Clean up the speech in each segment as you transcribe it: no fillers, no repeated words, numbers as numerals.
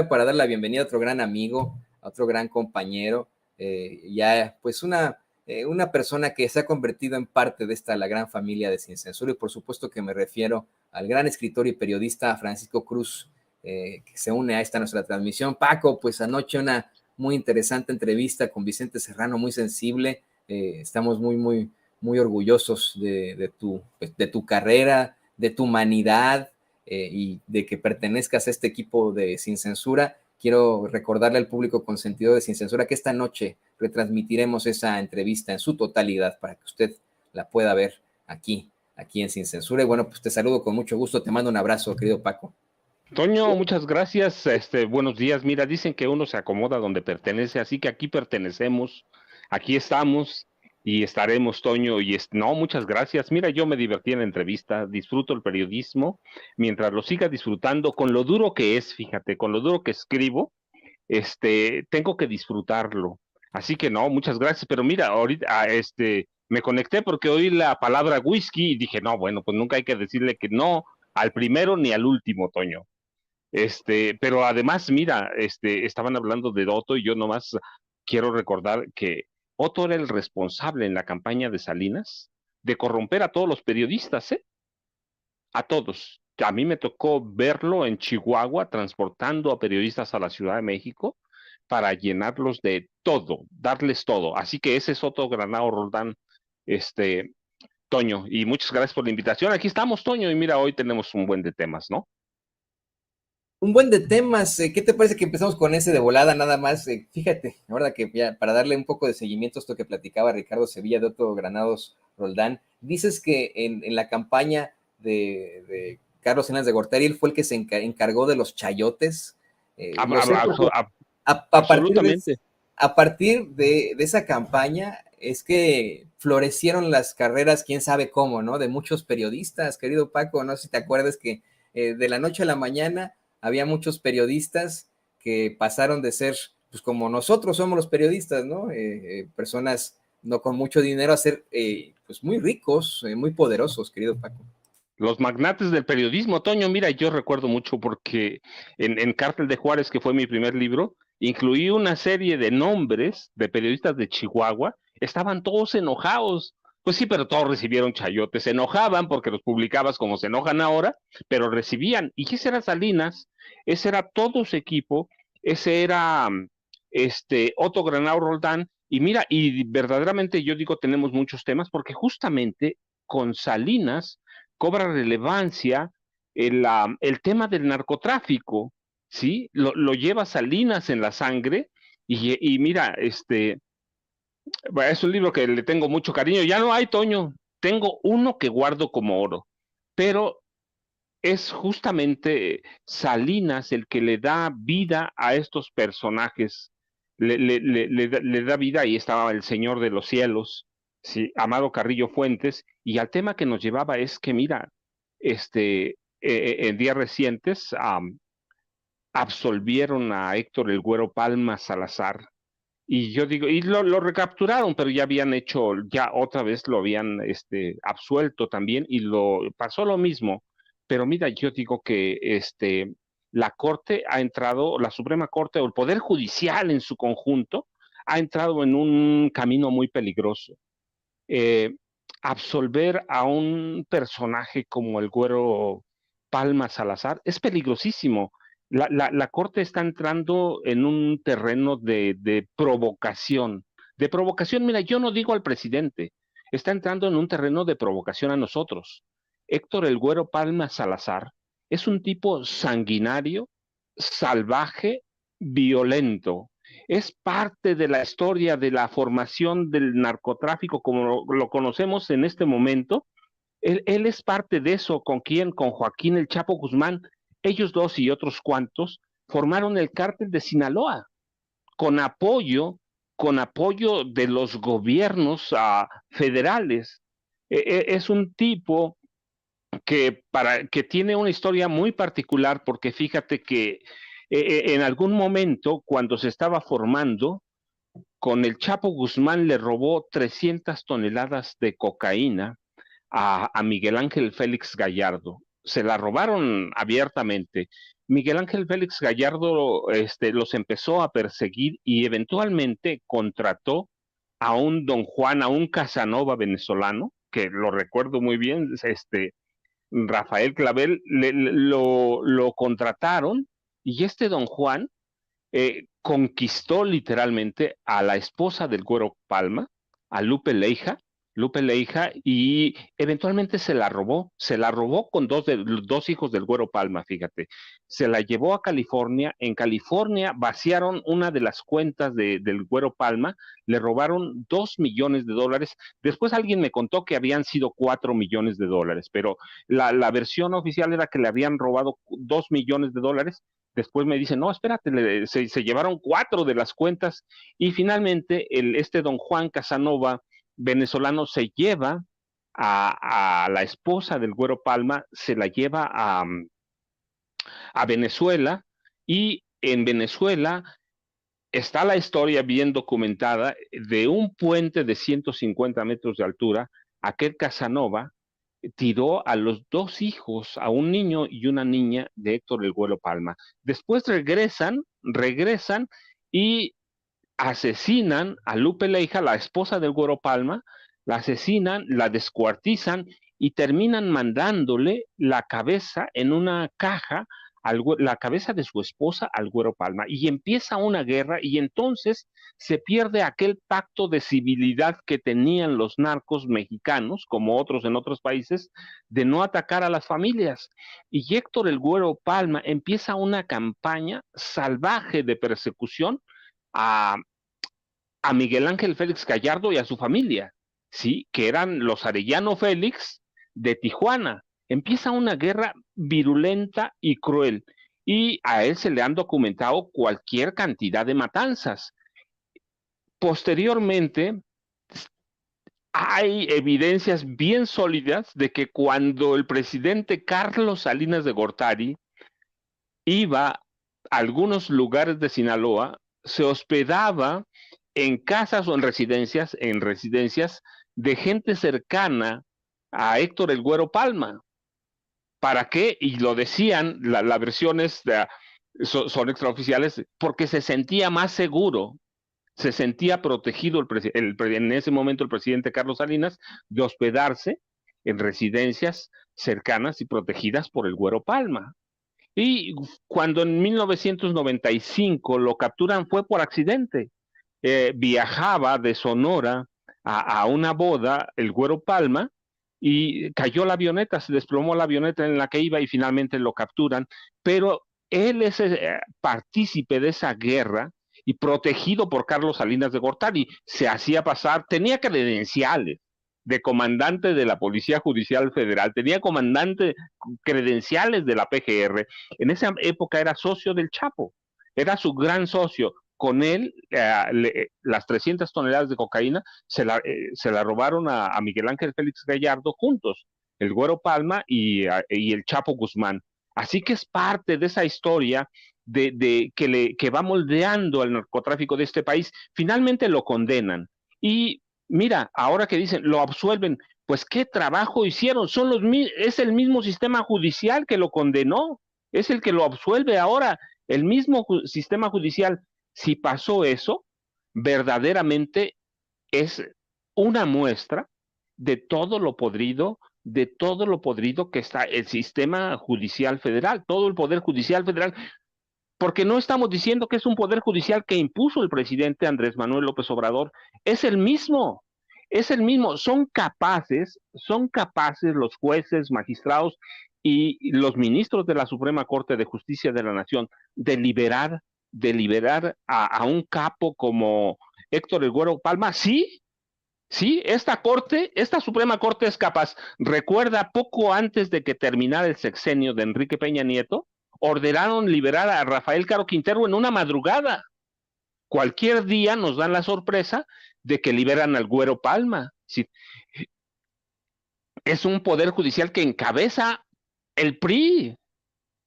para dar la bienvenida a otro gran amigo, a otro gran compañero, ya pues una persona que se ha convertido en parte de la gran familia de Sin Censura, y por supuesto que me refiero al gran escritor y periodista Francisco Cruz, que se une a esta nuestra transmisión. Paco, pues anoche una muy interesante entrevista con Vicente Serrano, muy sensible. Estamos muy orgullosos de tu carrera, de tu humanidad, y de que pertenezcas a este equipo de Sin Censura. Quiero recordarle al público consentido de Sin Censura que esta noche retransmitiremos esa entrevista en su totalidad para que usted la pueda ver aquí en Sin Censura. Y bueno, pues te saludo con mucho gusto, te mando un abrazo, querido Paco. Toño, muchas gracias. Buenos días. Mira, dicen que uno se acomoda donde pertenece, así que aquí pertenecemos, aquí estamos y estaremos, Toño. No, muchas gracias. Mira, yo me divertí en la entrevista, disfruto el periodismo, mientras lo siga disfrutando, con lo duro que es, fíjate, con lo duro que escribo, tengo que disfrutarlo. Así que no, muchas gracias. Pero mira, ahorita, me conecté porque oí la palabra whisky y dije, no, bueno, pues nunca hay que decirle que no al primero ni al último, Toño. Pero además, mira, estaban hablando de Otto y yo nomás quiero recordar que Otto era el responsable en la campaña de Salinas de corromper a todos los periodistas, ¿eh? A todos. A mí me tocó verlo en Chihuahua transportando a periodistas a la Ciudad de México para llenarlos de todo, darles todo. Así que ese es Otto Granado Roldán, este, Toño, y muchas gracias por la invitación. Aquí estamos, Toño, y mira, hoy tenemos un buen de temas, ¿no? Un buen de temas. ¿Qué te parece que empezamos con ese de volada nada más? Fíjate, ahora que ya, para darle un poco de seguimiento a esto que platicaba Ricardo Sevilla de Otto Granados Roldán, dices que en la campaña de Carlos Salinas de Gortari, él fue el que se encargó de los chayotes. Lo sé porque a partir de, Absolutamente. a partir de esa campaña es que florecieron las carreras, quién sabe cómo, ¿no? De muchos periodistas, querido Paco, no sé si te acuerdas que de la noche a la mañana había muchos periodistas que pasaron de ser, pues como nosotros somos los periodistas, ¿no? Personas no con mucho dinero a ser, pues muy ricos, muy poderosos, querido Paco. Los magnates del periodismo, Toño, mira, yo recuerdo mucho porque en Cártel de Juárez, que fue mi primer libro, incluí una serie de nombres de periodistas de Chihuahua, estaban todos enojados. Pues sí, pero todos recibieron chayotes, se enojaban porque los publicabas como se enojan ahora, pero recibían. Y ese era Salinas, ese era todo su equipo, ese era Otto Granado Roldán. Y mira, y verdaderamente yo digo, tenemos muchos temas porque justamente con Salinas cobra relevancia el tema del narcotráfico, ¿sí? Lo lleva Salinas en la sangre y mira, es un libro que le tengo mucho cariño. Ya no hay, Toño, tengo uno que guardo como oro, pero es justamente Salinas el que le da vida a estos personajes, le da vida, y estaba el Señor de los Cielos, ¿sí? Amado Carrillo Fuentes, y al tema que nos llevaba es que, mira, en días recientes absolvieron a Héctor el Güero Palma Salazar, y yo digo, y lo recapturaron, pero ya habían hecho, ya otra vez lo habían absuelto también, y lo pasó lo mismo. Pero mira, yo digo que la Corte ha entrado, la Suprema Corte o el Poder Judicial en su conjunto, ha entrado en un camino muy peligroso. Eh, Absolver a un personaje como el Güero Palma Salazar es peligrosísimo. La Corte está entrando en un terreno de provocación. De provocación, mira, yo no digo al presidente, está entrando en un terreno de provocación a nosotros. Héctor el Güero Palma Salazar es un tipo sanguinario, salvaje, violento. Es parte de la historia de la formación del narcotráfico como lo conocemos en este momento. Él es parte de eso. ¿Con quién? Con Joaquín el Chapo Guzmán. Ellos dos y otros cuantos formaron el cártel de Sinaloa con apoyo, con apoyo de los gobiernos federales. Es un tipo que tiene una historia muy particular, porque fíjate que en algún momento, cuando se estaba formando, con el Chapo Guzmán le robó 300 toneladas de cocaína a Miguel Ángel Félix Gallardo. se la robaron abiertamente. Miguel Ángel Félix Gallardo los empezó a perseguir y eventualmente contrató a un don Juan, a un Casanova venezolano, que lo recuerdo muy bien, Rafael Clavel, lo contrataron y este don Juan conquistó literalmente a la esposa del Güero Palma, a Lupe Leija, y eventualmente se la robó con dos hijos del Güero Palma, fíjate. Se la llevó a California, en California vaciaron una de las cuentas del Güero Palma, le robaron $2 millones. Después alguien me contó que habían sido $4 millones, pero la versión oficial era que le habían robado $2 millones. Después me dicen, no, espérate, se llevaron 4 de las cuentas y finalmente este don Juan Casanova venezolano se lleva a la esposa del Güero Palma, se la lleva a Venezuela y en Venezuela está la historia bien documentada de un puente de 150 metros de altura. Aquel Casanova tiró a los dos hijos, a un niño y una niña de Héctor el Güero Palma. Después regresan y asesinan a Lupe Leija, la esposa del Güero Palma, la asesinan, la descuartizan y terminan mandándole la cabeza en una caja, la cabeza de su esposa al Güero Palma. Y empieza una guerra y entonces se pierde aquel pacto de civilidad que tenían los narcos mexicanos, como otros en otros países, de no atacar a las familias. Y Héctor el Güero Palma empieza una campaña salvaje de persecución a, a Miguel Ángel Félix Gallardo y a su familia, ¿sí? Que eran los Arellano Félix de Tijuana. Empieza una guerra virulenta y cruel, y a él se le han documentado cualquier cantidad de matanzas. Posteriormente, hay evidencias bien sólidas de que cuando el presidente Carlos Salinas de Gortari iba a algunos lugares de Sinaloa, se hospedaba en casas o en residencias de gente cercana a Héctor el Güero Palma. ¿Para qué? Y lo decían, la versiones son extraoficiales, porque se sentía más seguro, se sentía protegido en ese momento el presidente Carlos Salinas de hospedarse en residencias cercanas y protegidas por el Güero Palma. Y cuando en 1995 lo capturan fue por accidente. Viajaba de Sonora a una boda, el Güero Palma, y cayó la avioneta, se desplomó la avioneta en la que iba y finalmente lo capturan. Pero él es partícipe de esa guerra y protegido por Carlos Salinas de Gortari. Se hacía pasar, tenía credenciales de comandante de la Policía Judicial Federal, tenía comandante credenciales de la PGR. En esa época era socio del Chapo, era su gran socio. Con él, las 300 toneladas de cocaína se la robaron a Miguel Ángel Félix Gallardo juntos, el Güero Palma y el Chapo Guzmán. Así que es parte de esa historia que va moldeando al narcotráfico de este país. Finalmente lo condenan. Y mira, ahora que dicen, lo absuelven, pues qué trabajo hicieron, es el mismo sistema judicial que lo condenó, es el que lo absuelve ahora, el mismo sistema judicial. Si pasó eso, verdaderamente es una muestra de todo lo podrido que está el sistema judicial federal, todo el poder judicial federal, porque no estamos diciendo que es un poder judicial que impuso el presidente Andrés Manuel López Obrador, es el mismo, son capaces los jueces, magistrados y los ministros de la Suprema Corte de Justicia de la Nación de liberar a un capo como Héctor El Güero Palma. Sí, sí, esta Suprema Corte es capaz. Recuerda, poco antes de que terminara el sexenio de Enrique Peña Nieto, ordenaron liberar a Rafael Caro Quintero en una madrugada. Cualquier día nos dan la sorpresa de que liberan al Güero Palma. Sí, es un poder judicial que encabeza el PRI.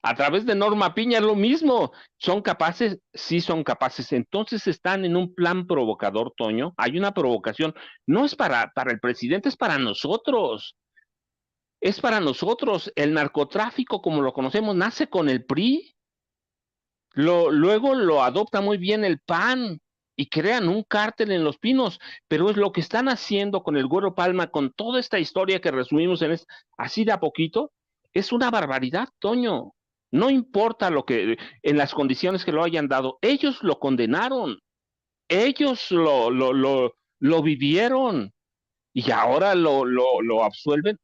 A través de Norma Piña es lo mismo. ¿Son capaces? Sí son capaces. Entonces están en un plan provocador, Toño. Hay una provocación. No es para el presidente, es para nosotros. es para nosotros. El narcotráfico, como lo conocemos, nace con el PRI, luego lo adopta muy bien el PAN y crean un cártel en Los Pinos, pero es lo que están haciendo con el Güero Palma, con toda esta historia que resumimos así de a poquito, es una barbaridad, Toño. No importa lo que, en las condiciones que lo hayan dado, ellos lo condenaron, ellos lo vivieron y ahora lo absuelven.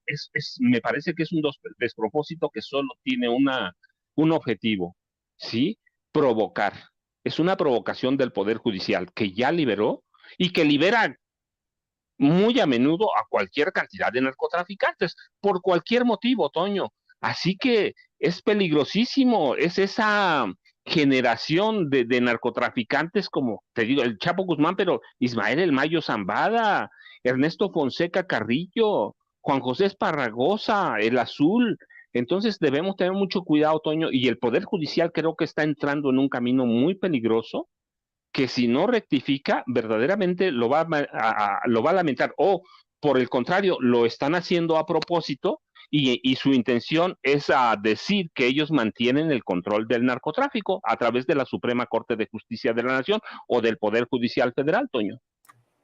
Me parece que es un despropósito que solo tiene un objetivo, ¿sí? Provocar. Es una provocación del Poder Judicial que ya liberó y que libera muy a menudo a cualquier cantidad de narcotraficantes, por cualquier motivo, Toño. Así que es peligrosísimo, es esa generación de narcotraficantes como, te digo, el Chapo Guzmán, pero Ismael El Mayo Zambada, Ernesto Fonseca Carrillo, Juan José Esparragosa, El Azul. Entonces debemos tener mucho cuidado, Toño, y el Poder Judicial creo que está entrando en un camino muy peligroso que si no rectifica, verdaderamente lo va a lamentar. O, por el contrario, lo están haciendo a propósito y su intención es decir que ellos mantienen el control del narcotráfico a través de la Suprema Corte de Justicia de la Nación o del Poder Judicial Federal, Toño.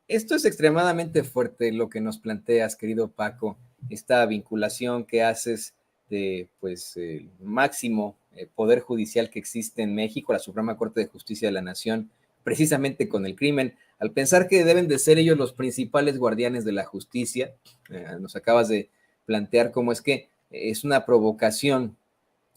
Esto es extremadamente fuerte lo que nos planteas, querido Paco, esta vinculación que haces de pues el máximo poder judicial que existe en México, la Suprema Corte de Justicia de la Nación, precisamente con el crimen, al pensar que deben de ser ellos los principales guardianes de la justicia. Nos acabas de plantear cómo es que es una provocación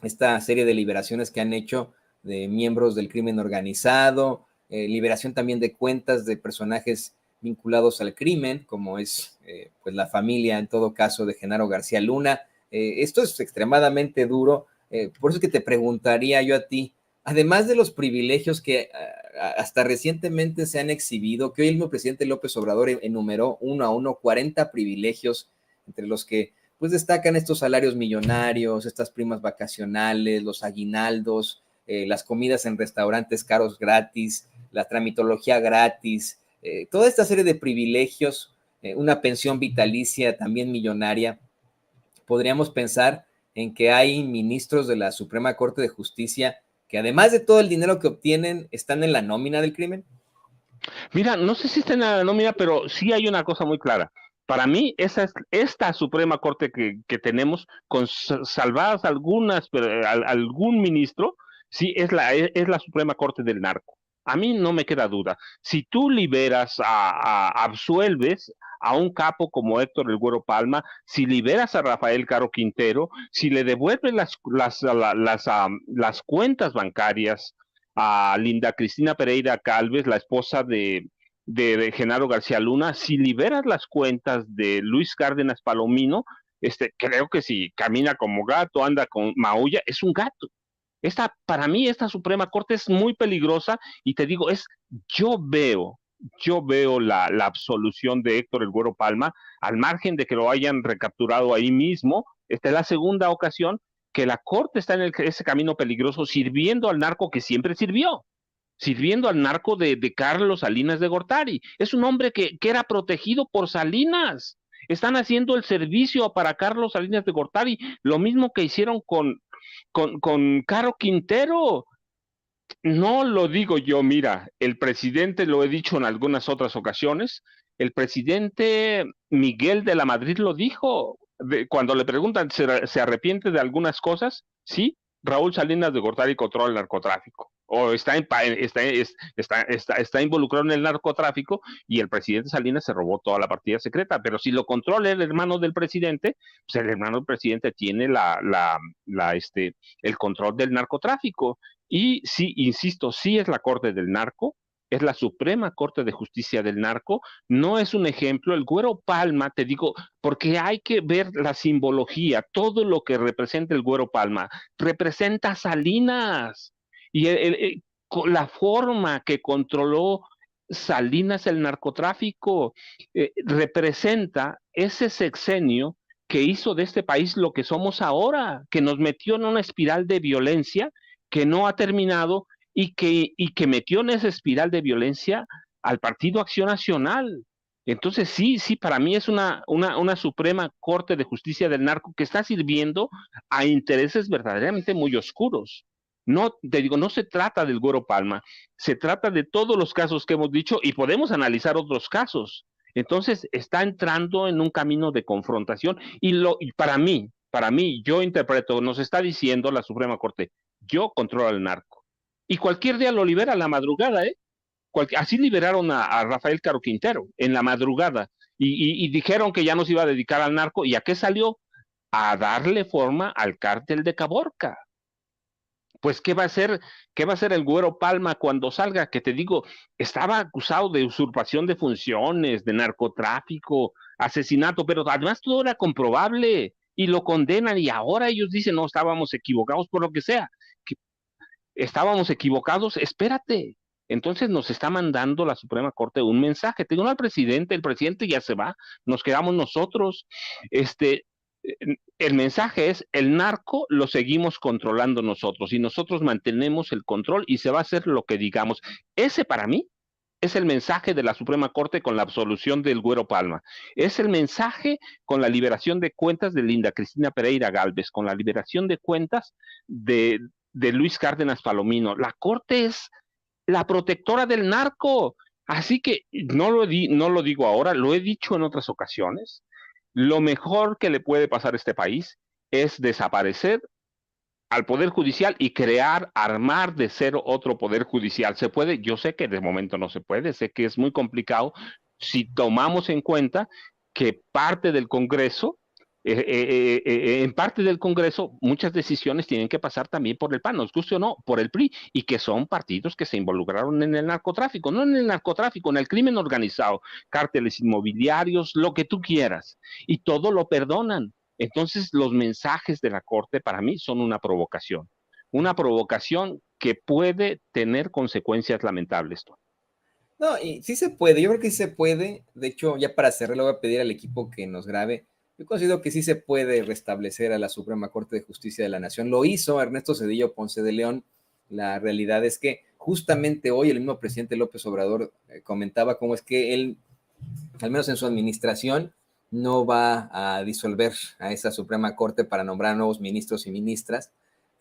esta serie de liberaciones que han hecho de miembros del crimen organizado, liberación también de cuentas de personajes vinculados al crimen, como es pues la familia, en todo caso, de Genaro García Luna. Esto es extremadamente duro, por eso es que te preguntaría yo a ti, además de los privilegios que hasta recientemente se han exhibido, que hoy el mismo presidente López Obrador enumeró uno a uno 40 privilegios, entre los que pues destacan estos salarios millonarios, estas primas vacacionales, los aguinaldos, las comidas en restaurantes caros gratis, la tramitología gratis, toda esta serie de privilegios, una pensión vitalicia también millonaria. Podríamos pensar en que hay ministros de la Suprema Corte de Justicia que además de todo el dinero que obtienen, están en la nómina del crimen. Mira, no sé si está en la nómina, pero sí hay una cosa muy clara. Para mí, esta Suprema Corte que tenemos, con salvadas algunas, pero algún ministro, sí es la Suprema Corte del narco. A mí no me queda duda. Si tú liberas, absuelves a un capo como Héctor El Güero Palma, si liberas a Rafael Caro Quintero, si le devuelves las cuentas bancarias a Linda Cristina Pereira Calves, la esposa de Genaro García Luna, si liberas las cuentas de Luis Cárdenas Palomino, creo que si camina como gato, anda con maulla, es un gato. Para mí, esta Suprema Corte es muy peligrosa y te digo, yo veo, yo veo la absolución de Héctor El Güero Palma, al margen de que lo hayan recapturado ahí mismo. Esta es la segunda ocasión que la Corte está en ese camino peligroso, sirviendo al narco que siempre sirviendo al narco de Carlos Salinas de Gortari. Es un hombre que era protegido por Salinas. Están haciendo el servicio para Carlos Salinas de Gortari, lo mismo que hicieron con Caro Quintero. No lo digo yo, mira, el presidente, lo he dicho en algunas otras ocasiones, el presidente Miguel de la Madrid lo dijo, cuando le preguntan, ¿se arrepiente de algunas cosas? Sí, Raúl Salinas de Gortari controla el narcotráfico, o está involucrado en el narcotráfico, y el presidente Salinas se robó toda la partida secreta, pero si lo controla el hermano del presidente, pues el hermano del presidente tiene el control del narcotráfico. Y sí, insisto, sí es la Corte del Narco, es la Suprema Corte de Justicia del Narco, no es un ejemplo. El Güero Palma, te digo, porque hay que ver la simbología, todo lo que representa el Güero Palma, representa a Salinas y la forma que controló Salinas el narcotráfico, representa ese sexenio que hizo de este país lo que somos ahora, que nos metió en una espiral de violencia que no ha terminado y que metió en esa espiral de violencia al Partido Acción Nacional. Entonces, sí, sí, para mí es una Suprema Corte de Justicia del Narco que está sirviendo a intereses verdaderamente muy oscuros. No, te digo, no se trata del Güero Palma, se trata de todos los casos que hemos dicho y podemos analizar otros casos. Entonces, está entrando en un camino de confrontación y para mí, yo interpreto, nos está diciendo la Suprema Corte, yo controlo al narco. Y cualquier día lo libera a la madrugada, ¿eh? Así liberaron a Rafael Caro Quintero en la madrugada y dijeron que ya no se iba a dedicar al narco. ¿Y a qué salió? A darle forma al cártel de Caborca. Pues, ¿qué va a hacer el Güero Palma cuando salga? Que te digo, estaba acusado de usurpación de funciones, de narcotráfico, asesinato, pero además todo era comprobable y lo condenan y ahora ellos dicen, no, estábamos equivocados por lo que sea. Que estábamos equivocados, espérate. Entonces nos está mandando la Suprema Corte un mensaje. Te digo, no al presidente, el presidente ya se va, nos quedamos nosotros. Este, el mensaje es, el narco lo seguimos controlando nosotros y nosotros mantenemos el control y se va a hacer lo que digamos. Ese para mí es el mensaje de la Suprema Corte con la absolución del Güero Palma. Es el mensaje con la liberación de cuentas de Linda Cristina Pereira Gálvez, con la liberación de cuentas de Luis Cárdenas Palomino. La Corte es la protectora del narco. Así que no lo digo ahora, lo he dicho en otras ocasiones. Lo mejor que le puede pasar a este país es desaparecer al Poder Judicial y crear, armar de cero otro Poder Judicial. ¿Se puede? Yo sé que de momento no se puede, sé que es muy complicado si tomamos en cuenta que parte del Congreso, en parte del Congreso, muchas decisiones tienen que pasar también por el PAN, nos guste o no, por el PRI, y que son partidos que se involucraron en el narcotráfico, no en el narcotráfico, en el crimen organizado, cárteles inmobiliarios, lo que tú quieras, y todo lo perdonan. Entonces, los mensajes de la Corte para mí son una provocación que puede tener consecuencias lamentables. No, y sí se puede, yo creo que sí se puede. De hecho, ya para cerrar, le voy a pedir al equipo que nos grabe. Yo considero que sí se puede restablecer a la Suprema Corte de Justicia de la Nación. Lo hizo Ernesto Zedillo Ponce de León. La realidad es que justamente hoy el mismo presidente López Obrador comentaba cómo es que él, al menos en su administración, no va a disolver a esa Suprema Corte para nombrar nuevos ministros y ministras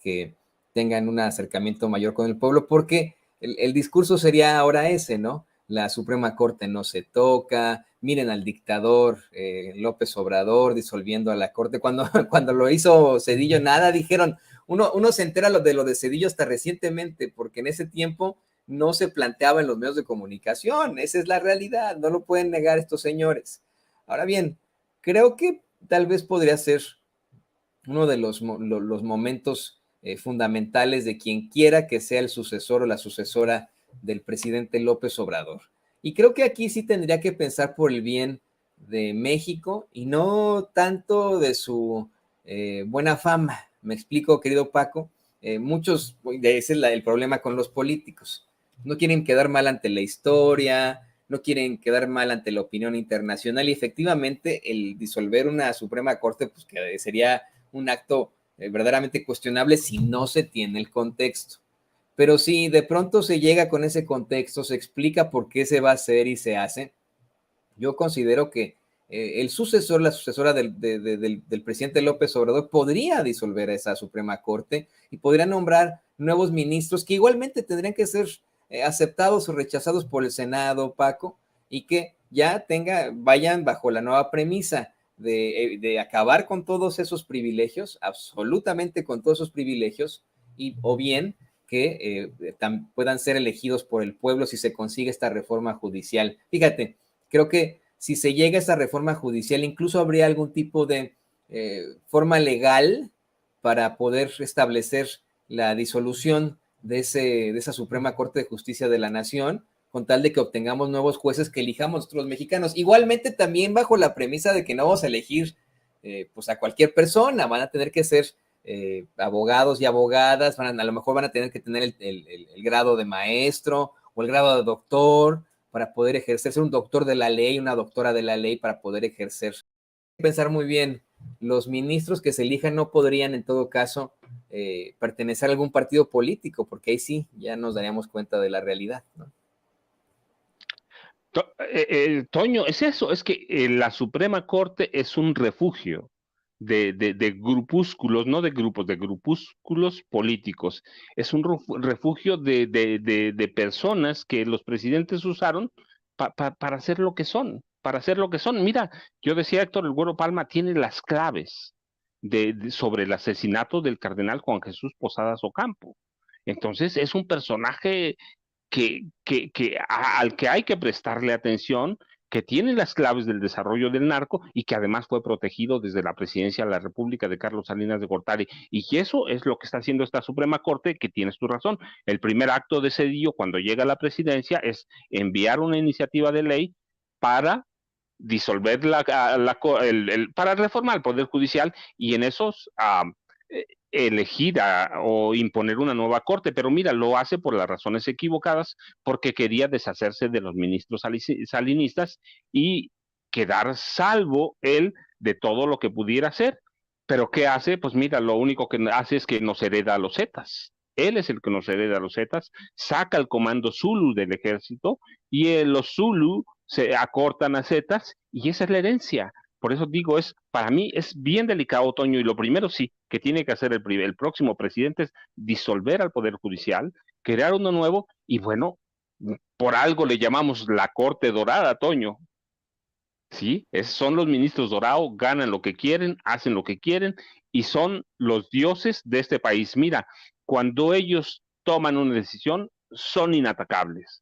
que tengan un acercamiento mayor con el pueblo, porque el discurso sería ahora ese, ¿no? La Suprema Corte no se toca, miren al dictador López Obrador disolviendo a la Corte. Cuando lo hizo Zedillo, nada, dijeron, uno se entera de lo de Zedillo hasta recientemente, porque en ese tiempo no se planteaba en los medios de comunicación, esa es la realidad, no lo pueden negar estos señores. Ahora bien, creo que tal vez podría ser uno de los momentos fundamentales de quien quiera que sea el sucesor o la sucesora del presidente López Obrador. Y creo que aquí sí tendría que pensar por el bien de México y no tanto de su buena fama. Me explico, querido Paco. Muchos, ese es el problema con los políticos. No quieren quedar mal ante la historia, no quieren quedar mal ante la opinión internacional y efectivamente el disolver una Suprema Corte, pues que sería un acto verdaderamente cuestionable si no se tiene el contexto. Pero si de pronto se llega con ese contexto, se explica por qué se va a hacer y se hace, yo considero que el sucesor, la sucesora del presidente López Obrador podría disolver a esa Suprema Corte y podría nombrar nuevos ministros que igualmente tendrían que ser aceptados o rechazados por el Senado, Paco, y que ya vayan bajo la nueva premisa de acabar con todos esos privilegios, absolutamente con todos esos privilegios, o bien que puedan ser elegidos por el pueblo si se consigue esta reforma judicial. Fíjate, creo que si se llega a esa reforma judicial, incluso habría algún tipo de forma legal para poder establecer la disolución de esa Suprema Corte de Justicia de la Nación, con tal de que obtengamos nuevos jueces que elijamos nosotros los mexicanos. Igualmente también bajo la premisa de que no vamos a elegir pues a cualquier persona, van a tener que ser abogados y abogadas, a lo mejor van a tener que tener el grado de maestro o el grado de doctor para poder ejercer, ser un doctor de la ley, una doctora de la ley para poder ejercer. Hay que pensar muy bien, los ministros que se elijan no podrían en todo caso pertenecer a algún partido político, porque ahí sí ya nos daríamos cuenta de la realidad, ¿no? Toño, es eso, es que la Suprema Corte es un refugio de grupúsculos, no de grupos, de grupúsculos políticos. Es un refugio de personas que los presidentes usaron para hacer lo que son, para hacer lo que son. Mira, yo decía, Héctor, el Güero Palma tiene las claves sobre el asesinato del cardenal Juan Jesús Posadas Ocampo. Entonces, es un personaje al que hay que prestarle atención, que tiene las claves del desarrollo del narco y que además fue protegido desde la presidencia de la República de Carlos Salinas de Gortari. Y eso es lo que está haciendo esta Suprema Corte, que tienes tu razón. El primer acto de Cedillo cuando llega a la presidencia es enviar una iniciativa de ley para disolver para reformar el Poder Judicial y en esos elegir o imponer una nueva corte, pero mira, lo hace por las razones equivocadas, porque quería deshacerse de los ministros salinistas y quedar salvo él de todo lo que pudiera hacer. Pero ¿qué hace? Pues mira, lo único que hace es que nos hereda a los Zetas. Él es el que nos hereda a los Zetas, saca el comando Zulu del ejército y los Zulu se acortan a Zetas y esa es la herencia. Por eso digo, para mí es bien delicado, Toño, y lo primero sí que tiene que hacer el próximo presidente es disolver al Poder Judicial, crear uno nuevo, y bueno, por algo le llamamos la Corte Dorada, Toño. Sí, son los ministros dorados, ganan lo que quieren, hacen lo que quieren, y son los dioses de este país. Mira, cuando ellos toman una decisión, son inatacables.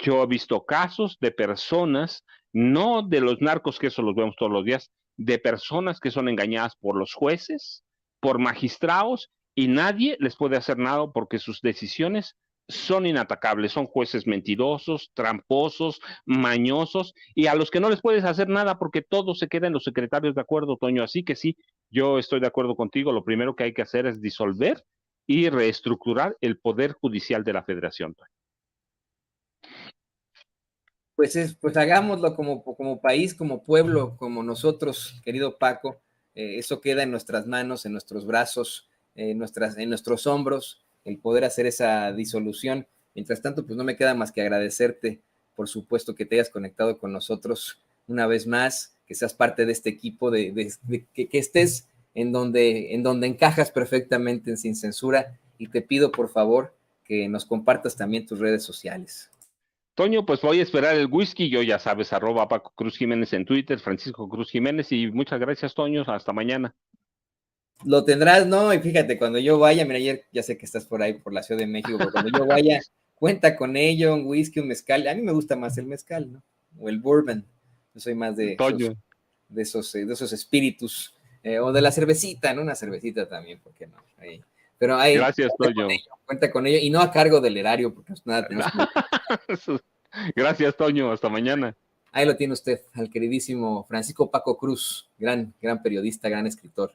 Yo he visto casos de personas, no de los narcos, que eso los vemos todos los días, de personas que son engañadas por los jueces, por magistrados, y nadie les puede hacer nada porque sus decisiones son inatacables, son jueces mentirosos, tramposos, mañosos, y a los que no les puedes hacer nada porque todo se queda en los secretarios de acuerdo, Toño. Así que sí, yo estoy de acuerdo contigo, lo primero que hay que hacer es disolver y reestructurar el Poder Judicial de la Federación, Toño. Pues hagámoslo como país, como pueblo, como nosotros, querido Paco. Eso queda en nuestras manos, en nuestros brazos, en nuestros hombros, el poder hacer esa disolución. Mientras tanto, pues no me queda más que agradecerte, por supuesto, que te hayas conectado con nosotros una vez más, que seas parte de este equipo, que estés en donde encajas perfectamente en Sin Censura, y te pido, por favor, que nos compartas también tus redes sociales. Toño, pues voy a esperar el whisky, yo ya sabes, @Paco Cruz Jiménez en Twitter, Francisco Cruz Jiménez, y muchas gracias, Toño, hasta mañana. Lo tendrás, ¿no? Y fíjate, cuando yo vaya, mira, ayer ya sé que estás por ahí, por la Ciudad de México, pero cuando yo vaya, cuenta con ello, un whisky, un mezcal. A mí me gusta más el mezcal, ¿no? O el bourbon. Yo soy más de esos espíritus. O de la cervecita, ¿no? Una cervecita también, ¿por qué no? Ahí. Pero ahí, gracias, Toño. Cuenta con ello, y no a cargo del erario, porque nada tenemos que... Gracias, Toño, hasta mañana. Ahí lo tiene usted, al queridísimo Francisco Paco Cruz, gran periodista, gran escritor.